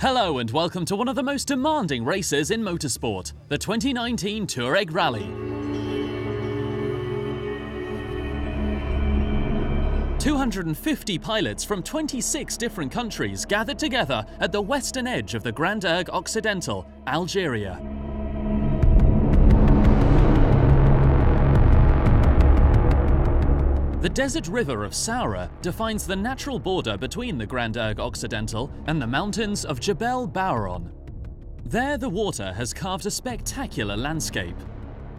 Hello and welcome to one of the most demanding races in motorsport, the 2019 Tuareg Rally. 250 pilots from 26 different countries gathered together at the western edge of the Grand Erg Occidental, Algeria. The desert river of Saura defines the natural border between the Grand Erg Occidental and the mountains of Jebel Bouron. There, the water has carved a spectacular landscape.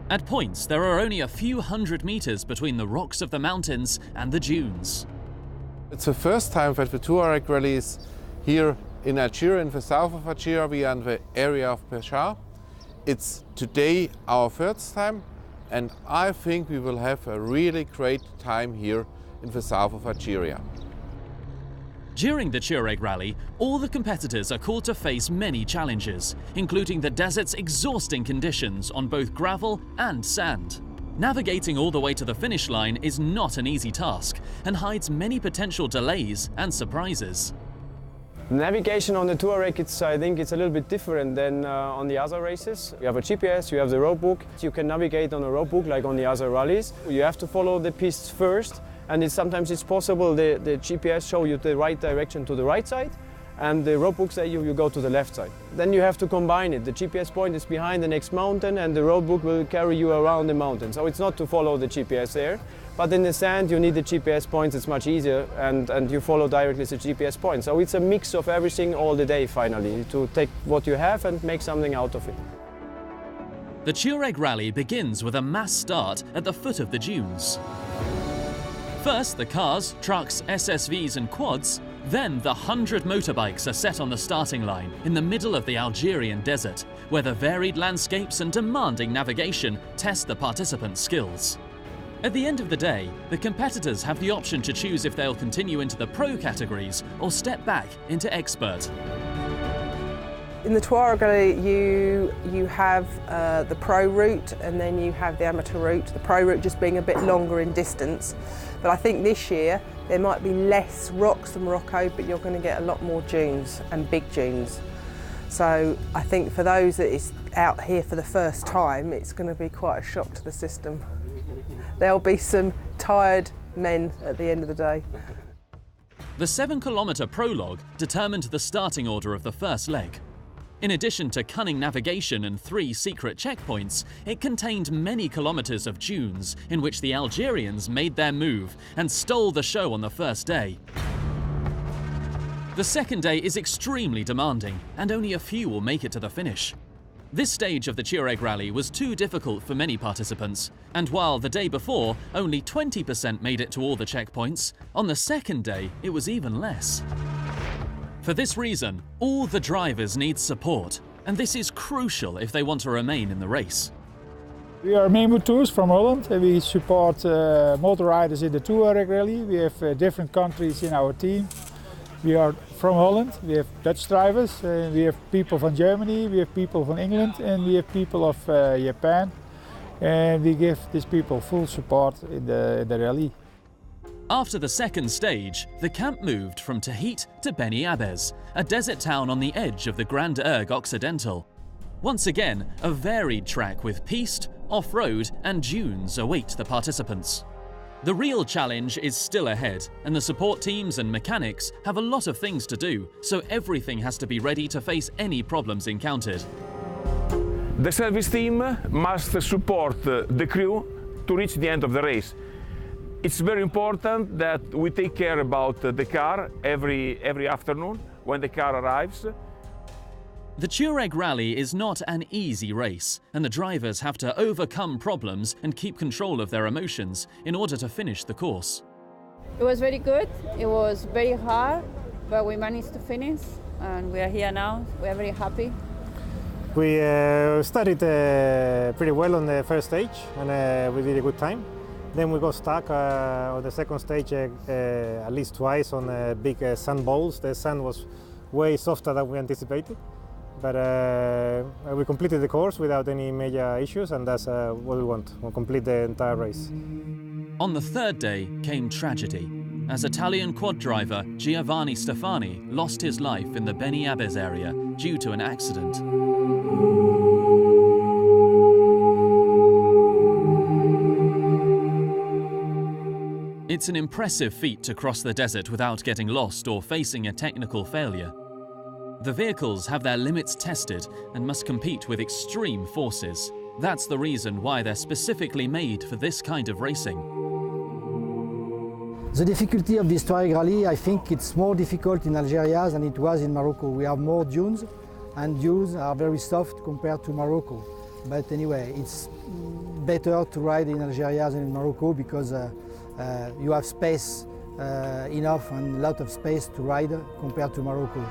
At points, there are only a few hundred meters between the rocks of the mountains and the dunes. It's the first time that the Tuareg Rally is here in Algeria, in the south of Algeria. We are in the area of Peshawar. It's today our first time, and I think we will have a really great time here in the south of Algeria. During the Tuareg Rally, all the competitors are called to face many challenges, including the desert's exhausting conditions on both gravel and sand. Navigating all the way to the finish line is not an easy task and hides many potential delays and surprises. Navigation on the Tuareg, I think it's a little bit different than on the other races. You have a GPS, you have the roadbook. You can navigate on a roadbook like on the other rallies. You have to follow the pistes first, and sometimes it's possible the GPS show you the right direction to the right side, and the roadbook say you go to the left side. Then you have to combine it. The GPS point is behind the next mountain, and the roadbook will carry you around the mountain. So it's not to follow the GPS there. But in the sand, you need the GPS points, it's much easier, and you follow directly the GPS points. So it's a mix of everything all the day, finally, to take what you have and make something out of it. The Tuareg Rally begins with a mass start at the foot of the dunes. First, the cars, trucks, SSVs and quads, then the 100 motorbikes are set on the starting line in the middle of the Algerian desert, where the varied landscapes and demanding navigation test the participants' skills. At the end of the day, the competitors have the option to choose if they'll continue into the pro categories or step back into expert. In the Tuareg Rally, you have the pro route and then you have the amateur route, the pro route just being a bit longer in distance. But I think this year there might be less rocks than Morocco, but you're going to get a lot more dunes and big dunes. So I think for those that is out here for the first time, it's going to be quite a shock to the system. There'll be some tired men at the end of the day. The 7-kilometre prologue determined the starting order of the first leg. In addition to cunning navigation and 3 secret checkpoints, it contained many kilometres of dunes in which the Algerians made their move and stole the show on the first day. The second day is extremely demanding, and only a few will make it to the finish. This stage of the Tuareg Rally was too difficult for many participants, and while the day before only 20% made it to all the checkpoints, on the second day it was even less. For this reason, all the drivers need support, and this is crucial if they want to remain in the race. We are Memotours Tours from Holland, and we support motor riders in the Tuareg Rally. We have different countries in our team. We are from Holland, we have Dutch drivers, we have people from Germany, we have people from England, and we have people of Japan. And we give these people full support in the rally. After the second stage, the camp moved from Tahit to Beni Abez, a desert town on the edge of the Grand Erg Occidental. Once again, a varied track with piste, off-road and dunes await the participants. The real challenge is still ahead, and the support teams and mechanics have a lot of things to do, so everything has to be ready to face any problems encountered. The service team must support the crew to reach the end of the race. It's very important that we take care about the car every afternoon when the car arrives. The Tuareg Rally is not an easy race, and the drivers have to overcome problems and keep control of their emotions in order to finish the course. It was very good. It was very hard, but we managed to finish, and we are here now. We are very happy. We started pretty well on the first stage, and we did a good time. Then we got stuck on the second stage at least twice on big sand balls. The sand was way softer than we anticipated. But we completed the course without any major issues, and that's what we want. We'll complete the entire race. On the third day came tragedy. as Italian quad driver Giovanni Stefani lost his life in the Beni Abbes area due to an accident. It's an impressive feat to cross the desert without getting lost or facing a technical failure. The vehicles have their limits tested and must compete with extreme forces. That's the reason why they're specifically made for this kind of racing. The difficulty of this Tuareg Rally, I think it's more difficult in Algeria than it was in Morocco. We have more dunes, and dunes are very soft compared to Morocco. But anyway, it's better to ride in Algeria than in Morocco because you have space enough and a lot of space to ride compared to Morocco.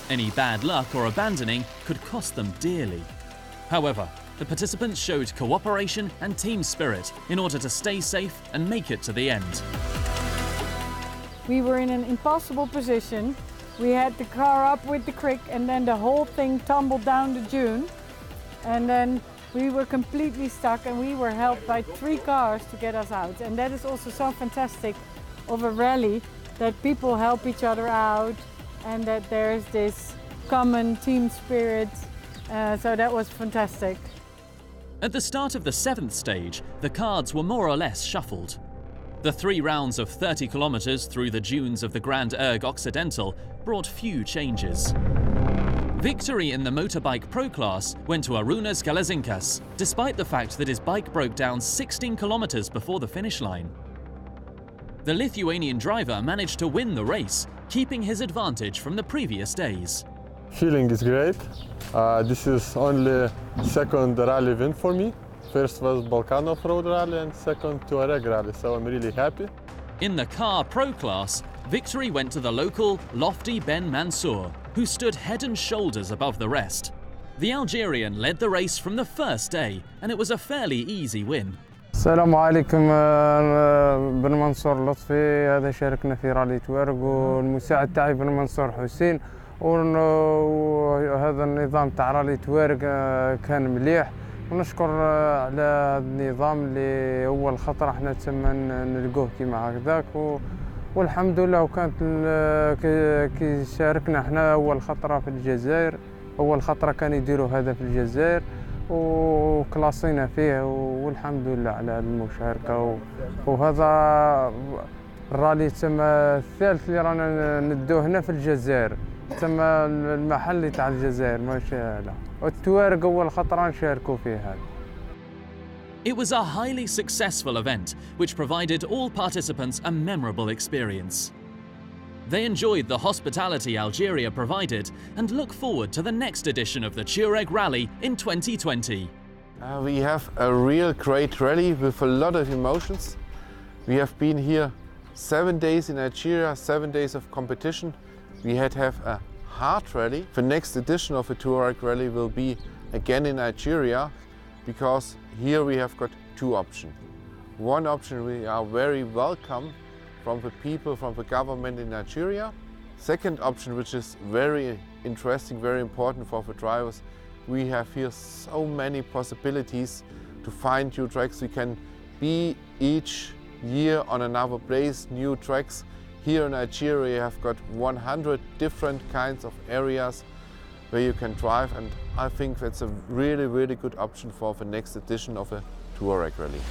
Any bad luck or abandoning could cost them dearly. However, the participants showed cooperation and team spirit in order to stay safe and make it to the end. We were in an impossible position. We had the car up with the crick and then the whole thing tumbled down the dune. And then we were completely stuck and we were helped by 3 cars to get us out. And that is also so fantastic of a rally, that people help each other out and that there's this common team spirit. So that was fantastic. At the start of the 7th stage, the cards were more or less shuffled. The 3 rounds of 30 kilometers through the dunes of the Grand Erg Occidental brought few changes. Victory in the motorbike pro class went to Arūnas Gelezinkas, despite the fact that his bike broke down 16 kilometers before the finish line. The Lithuanian driver managed to win the race, keeping his advantage from the previous days. Feeling is great. This is only second rally win for me. First was Balkan Off-Road Rally and second Tuareg Rally, so I'm really happy. In the car pro class, victory went to the local Lofty Ben Mansour, who stood head and shoulders above the rest. The Algerian led the race from the first day, and it was a fairly easy win. السلام عليكم، بن منصور لطفي. هذا شاركنا في رالي توارق والمساعد تاعي بن منصور حسين، وهذا النظام تاع رالي توارق كان مليح، ونشكر على هذا النظام اللي أول خطرة احنا تسمى نلقوه كيما هكذاك، والحمد لله. وكانت كي شاركنا احنا أول خطرة في الجزائر، أول خطرة كان يديروا هذا في الجزائر وكلاصينا فيه، والحمد لله على هذه المشاركة. وهذا الرالي تسمى الثالث اللي رانا ندوه هنا في الجزائر، تسمى المحلي تاع الجزائر ماشي هذا، والتوارق أول خطرة نشاركوا فيه هذا. It was a highly successful event, which provided all participants a memorable experience. They enjoyed the hospitality Algeria provided and look forward to the next edition of the Tuareg Rally in 2020. We have a real great rally with a lot of emotions. We have been here 7 days in Algeria, 7 days of competition. We had to have a hard rally. The next edition of the Tuareg Rally will be again in Algeria, because here we have got 2 options. One option, we are very welcome from the people, from the government in Algeria. Second option, which is very interesting, very important for the drivers, we have here so many possibilities to find new tracks. We can be each year on another place, new tracks. Here in Algeria you have got 100 different kinds of areas where you can drive, and I think that's a really, really good option for the next edition of a Tuareg Rally.